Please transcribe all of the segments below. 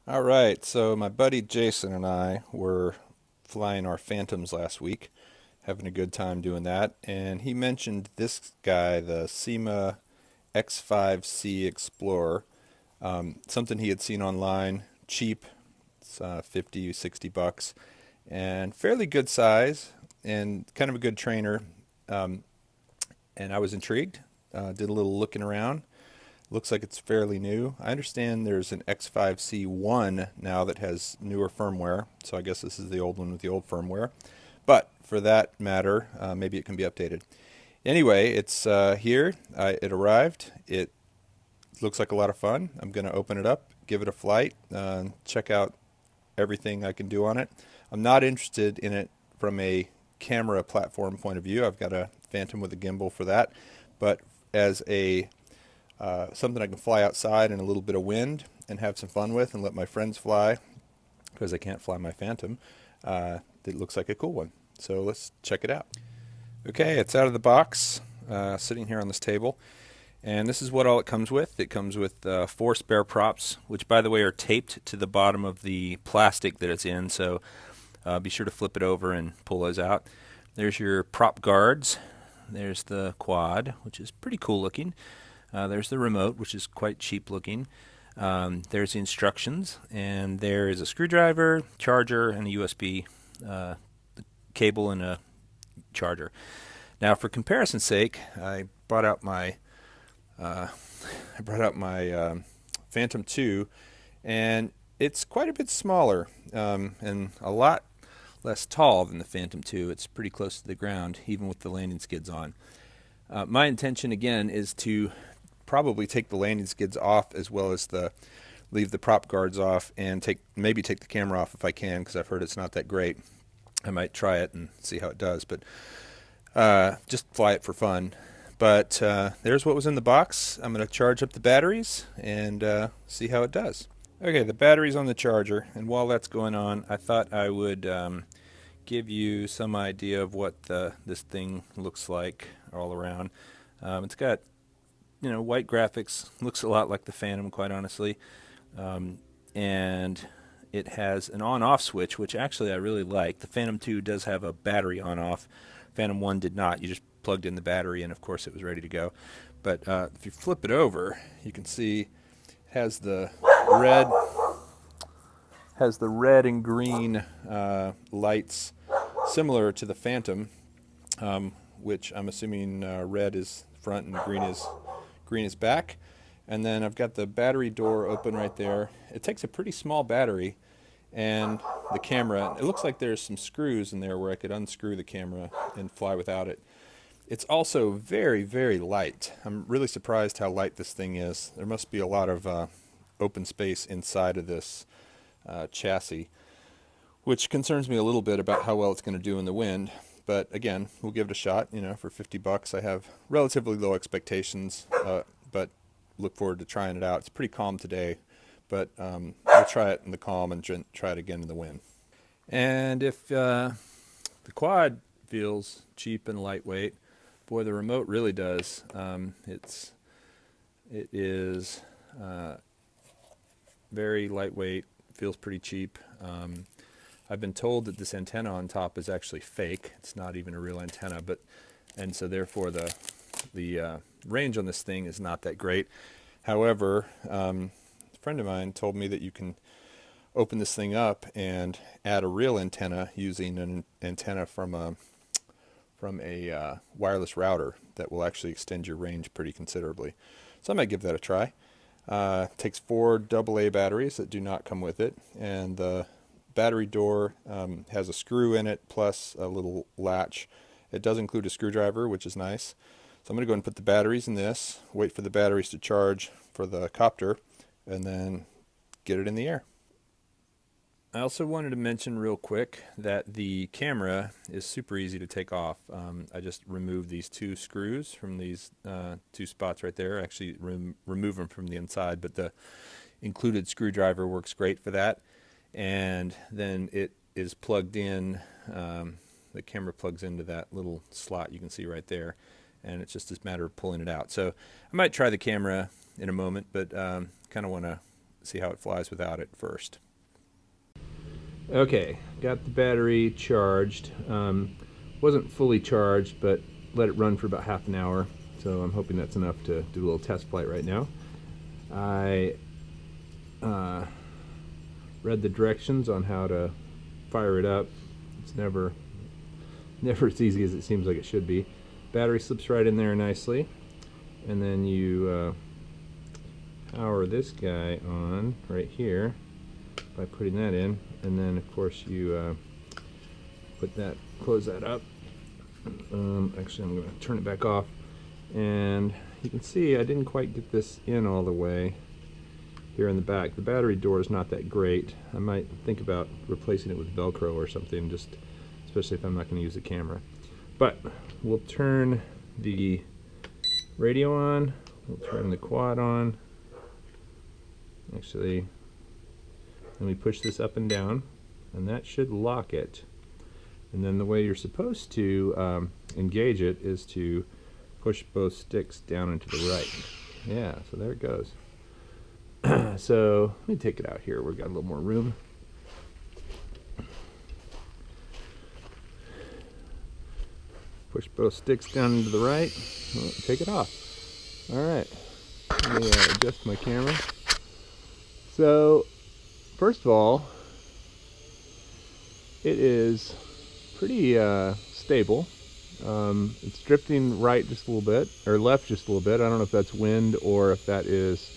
All right, so my buddy Jason and I were flying our Phantoms last week, having a good time doing that, and he mentioned this guy, the Syma X5C Explorer, something he had seen online, cheap, it's 50, 60 bucks, and fairly good size, and kind of a good trainer, um, and I was intrigued, did a little looking around. Looks like it's fairly new. I understand there's an X5C-1 now that has newer firmware, so I guess this is the old one with the old firmware. But for that matter, maybe it can be updated. Anyway, it's here. It arrived. It looks like a lot of fun. I'm going to open it up, give it a flight, check out everything I can do on it. I'm not interested in it from a camera platform point of view. I've got a Phantom with a gimbal for that. But as a something I can fly outside in a little bit of wind and have some fun with and let my friends fly because I can't fly my Phantom. It looks like a cool one. So let's check it out. Okay, it's out of the box, sitting here on this table. And this is what all it comes with. It comes with 4 spare props, which by the way are taped to the bottom of the plastic that it's in. So be sure to flip it over and pull those out. There's your prop guards. There's the quad, which is pretty cool looking. There's the remote, which is quite cheap looking. There's the instructions, and there is a screwdriver, charger, and a USB cable and a charger. Now, for comparison's sake, I brought out my Phantom 2, and it's quite a bit smaller and a lot less tall than the Phantom 2. It's pretty close to the ground, even with the landing skids on. My intention, again, is to probably take the landing skids off as well as leave the prop guards off and maybe take the camera off if I can, because I've heard it's not that great. I might try it and see how it does, but just fly it for fun. But there's what was in the box. I'm going to charge up the batteries and see how it does. Okay, the battery's on the charger, and while that's going on, I thought I would give you some idea of what this thing looks like all around. It's got white graphics, looks a lot like the Phantom, quite honestly, and it has an on-off switch, which actually I really like. The Phantom 2 does have a battery on-off. Phantom 1 did not. You just plugged in the battery and of course it was ready to go. But if you flip it over, you can see it has the red and green lights similar to the Phantom, which I'm assuming red is front and green is back. And then I've got the battery door open right there. It takes a pretty small battery, and the camera, it looks like there's some screws in there where I could unscrew the camera and fly without it. It's also very, very light. I'm really surprised how light this thing is. There must be a lot of open space inside of this chassis, which concerns me a little bit about how well it's going to do in the wind. But again, we'll give it a shot. For 50 bucks, I have relatively low expectations, but look forward to trying it out. It's pretty calm today, but we'll try it in the calm and try it again in the wind. And if the quad feels cheap and lightweight, boy, the remote really does. It is very lightweight, feels pretty cheap. I've been told that this antenna on top is actually fake. It's not even a real antenna, and so therefore the range on this thing is not that great. However, a friend of mine told me that you can open this thing up and add a real antenna using an antenna from a wireless router that will actually extend your range pretty considerably. So I might give that a try. It takes 4 AA batteries that do not come with it, and the battery door has a screw in it plus a little latch. It does include a screwdriver, which is nice. So I'm going to go and put the batteries in this, wait for the batteries to charge for the copter, and then get it in the air. I also wanted to mention real quick that the camera is super easy to take off. I just removed these 2 screws from these 2 spots right there. Actually remove them from the inside, but the included screwdriver works great for that. And then it is plugged in, the camera plugs into that little slot you can see right there, and it's just a matter of pulling it out. So I might try the camera in a moment, but kind of want to see how it flies without it first. Okay, got the battery charged. Wasn't fully charged, but let it run for about half an hour. So I'm hoping that's enough to do a little test flight right now. I read the directions on how to fire it up. It's never as easy as it seems like it should be. Battery slips right in there nicely, and then you power this guy on right here by putting that in, and then of course you close that up. Actually, I'm going to turn it back off, and you can see I didn't quite get this in all the way here in the back. The battery door is not that great. I might think about replacing it with Velcro or something, just especially if I'm not going to use the camera. But we'll turn the radio on, we'll turn the quad on. Actually, then we push this up and down, and that should lock it. And then the way you're supposed to engage it is to push both sticks down and to the right. Yeah, so there it goes. So let me take it out here. We've got a little more room. Push both sticks down into the right. Take it off. All right. Let me adjust my camera. So, first of all, it is pretty stable. It's drifting right just a little bit, or left just a little bit. I don't know if that's wind or if that is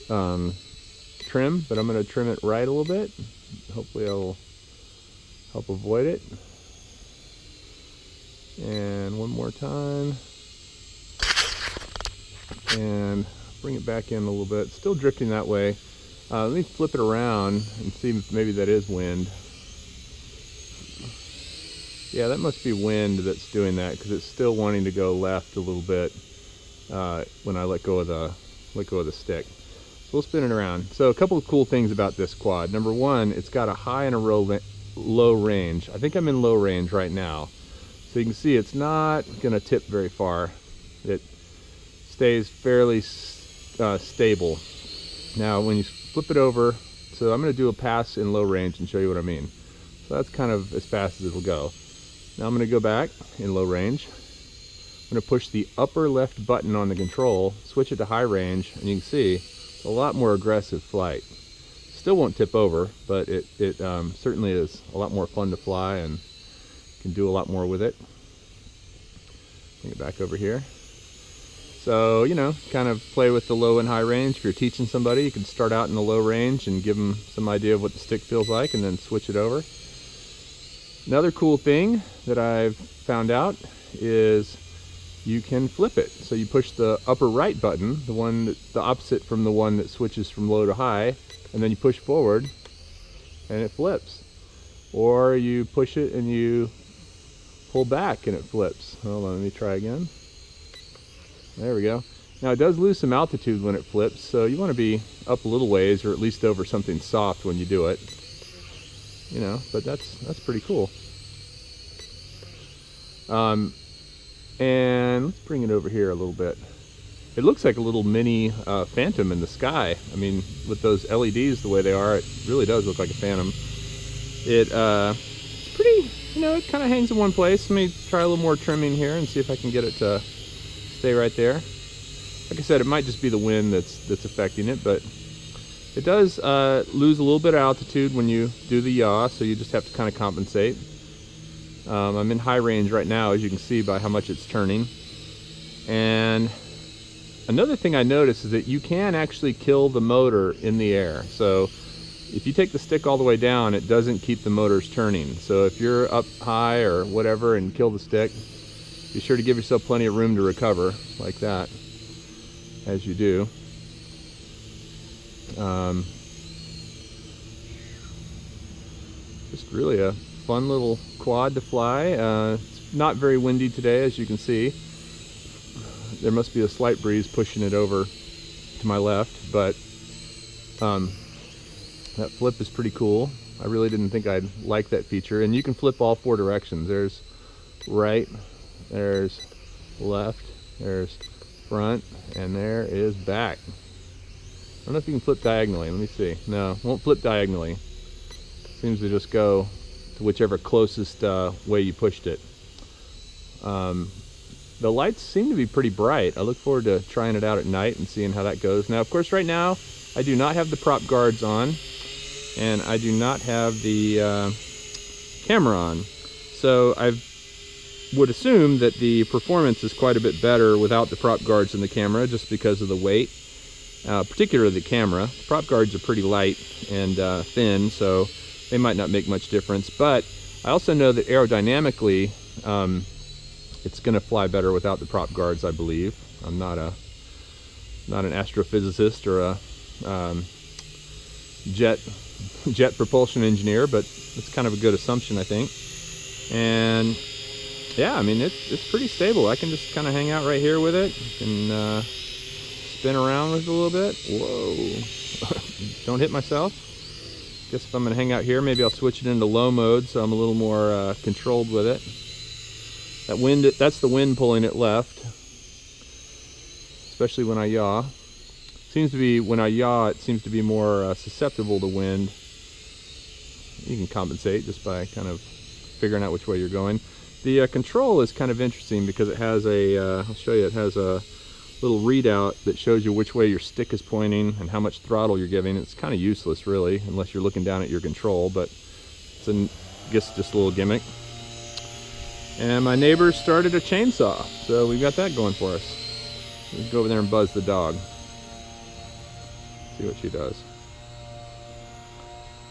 trim, but I'm going to trim it right a little bit. Hopefully it'll help avoid it. And one more time. And bring it back in a little bit. Still drifting that way. Let me flip it around and see if maybe that is wind. Yeah, that must be wind that's doing that, because it's still wanting to go left a little bit when I let go of the stick. So we'll spin it around. So a couple of cool things about this quad. Number one, it's got a high and a low range. I think I'm in low range right now. So you can see it's not going to tip very far. It stays fairly stable. Now when you flip it over, so I'm going to do a pass in low range and show you what I mean. So that's kind of as fast as it'll go. Now I'm going to go back in low range. I'm going to push the upper left button on the control, switch it to high range, and you can see a lot more aggressive flight. Still won't tip over, but it certainly is a lot more fun to fly and can do a lot more with it. Bring it back over here. So, you know, kind of play with the low and high range. If you're teaching somebody, you can start out in the low range and give them some idea of what the stick feels like, and then switch it over. Another cool thing that I've found out is you can flip it. So you push the upper right button, the opposite from the one that switches from low to high, and then you push forward and it flips. Or you push it and you pull back and it flips. Hold on, let me try again. There we go. Now it does lose some altitude when it flips, so you want to be up a little ways, or at least over something soft when you do it. You know, but that's pretty cool. And let's bring it over here a little bit. It looks like a little mini Phantom in the sky. I mean, with those LEDs the way they are, it really does look like a Phantom. It's pretty, you know, it kind of hangs in one place. Let me try a little more trimming here and see if I can get it to stay right there. Like I said, it might just be the wind that's affecting it, but it does lose a little bit of altitude when you do the yaw, so you just have to kind of compensate. I'm in high range right now, as you can see by how much it's turning. And another thing I noticed is that you can actually kill the motor in the air. So if you take the stick all the way down, it doesn't keep the motors turning. So if you're up high or whatever and kill the stick, be sure to give yourself plenty of room to recover, like that, as you do. Just really a fun little quad to fly. It's not very windy today, as you can see. There must be a slight breeze pushing it over to my left, but that flip is pretty cool. I really didn't think I'd like that feature. And you can flip all four directions. There's right, there's left, there's front, and there is back. don't know if you can flip diagonally. Let me see. No, won't flip diagonally. Seems to just go to whichever closest way you pushed it. The lights seem to be pretty bright. I look forward to trying it out at night and seeing how that goes. Now, of course, right now, I do not have the prop guards on, and I do not have the camera on. So I would assume that the performance is quite a bit better without the prop guards in the camera, just because of the weight, particularly the camera. The prop guards are pretty light and thin, so they might not make much difference. But I also know that aerodynamically, it's going to fly better without the prop guards, I believe. I'm not an astrophysicist or a jet propulsion engineer, but it's kind of a good assumption, I think. And yeah, I mean, it's pretty stable. I can just kind of hang out right here with it and spin around with it a little bit. Whoa! Don't hit myself. Guess if I'm going to hang out here, maybe I'll switch it into low mode so I'm a little more controlled with it. That's the wind pulling it left, especially when I yaw. Seems to be, when I yaw, it seems to be more susceptible to wind. You can compensate just by kind of figuring out which way you're going. The control is kind of interesting because it has I'll show you, it has a little readout that shows you which way your stick is pointing and how much throttle you're giving. It's kind of useless, really, unless you're looking down at your control, but it's I guess just a little gimmick. And my neighbor started a chainsaw, so we got that going for us. Let's go over there and buzz the dog. See what she does.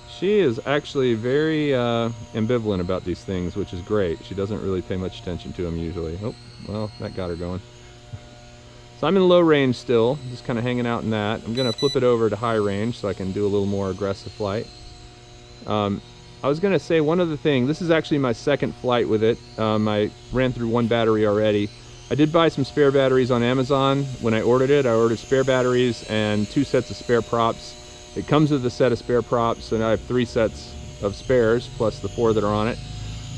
She is actually very ambivalent about these things, which is great. She doesn't really pay much attention to them usually. Oh, well, that got her going. So I'm in low range still, just kind of hanging out in that. I'm going to flip it over to high range so I can do a little more aggressive flight. I was going to say one other thing. This is actually my second flight with it. I ran through one battery already. I did buy some spare batteries on Amazon. When I ordered it, I ordered spare batteries and 2 sets of spare props. It comes with a set of spare props, and I have 3 sets of spares, plus the 4 that are on it.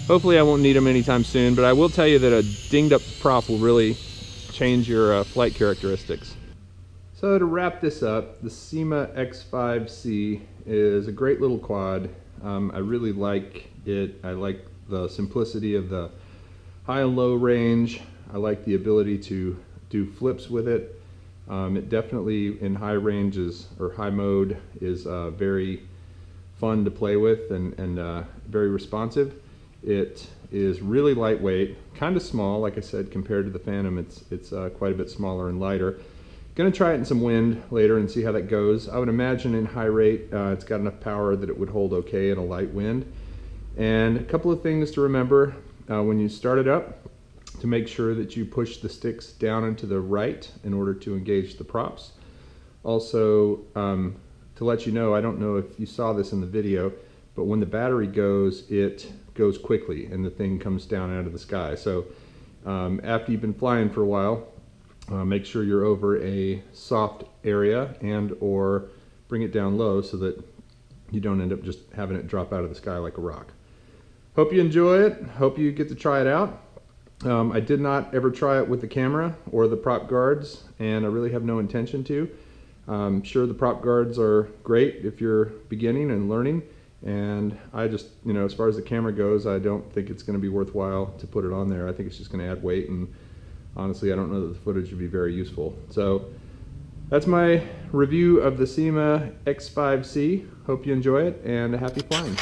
Hopefully I won't need them anytime soon, but I will tell you that a dinged up prop will really change your flight characteristics. So to wrap this up, the Syma X5C is a great little quad. I really like it. I like the simplicity of the high and low range. I like the ability to do flips with it. It definitely in high ranges or high mode is very fun to play with and very responsive. It is really lightweight, kind of small, like I said, compared to the Phantom. It's quite a bit smaller and lighter. Gonna try it in some wind later and see how that goes. I would imagine in high rate it's got enough power that it would hold okay in a light wind. And a couple of things to remember when you start it up, to make sure that you push the sticks down and to the right in order to engage the props. Also, to let you know, I don't know if you saw this in the video, but when the battery goes, it goes quickly and the thing comes down out of the sky. So after you've been flying for a while, make sure you're over a soft area and or bring it down low so that you don't end up just having it drop out of the sky like a rock. Hope you enjoy it. Hope you get to try it out. I did not ever try it with the camera or the prop guards, and I really have no intention to. I'm sure the prop guards are great if you're beginning and learning, and I just, as far as the camera goes, I don't think it's going to be worthwhile to put it on there. I think it's just going to add weight, and honestly, I don't know that the footage would be very useful. So that's my review of the Syma X5C. Hope you enjoy it, and happy flying.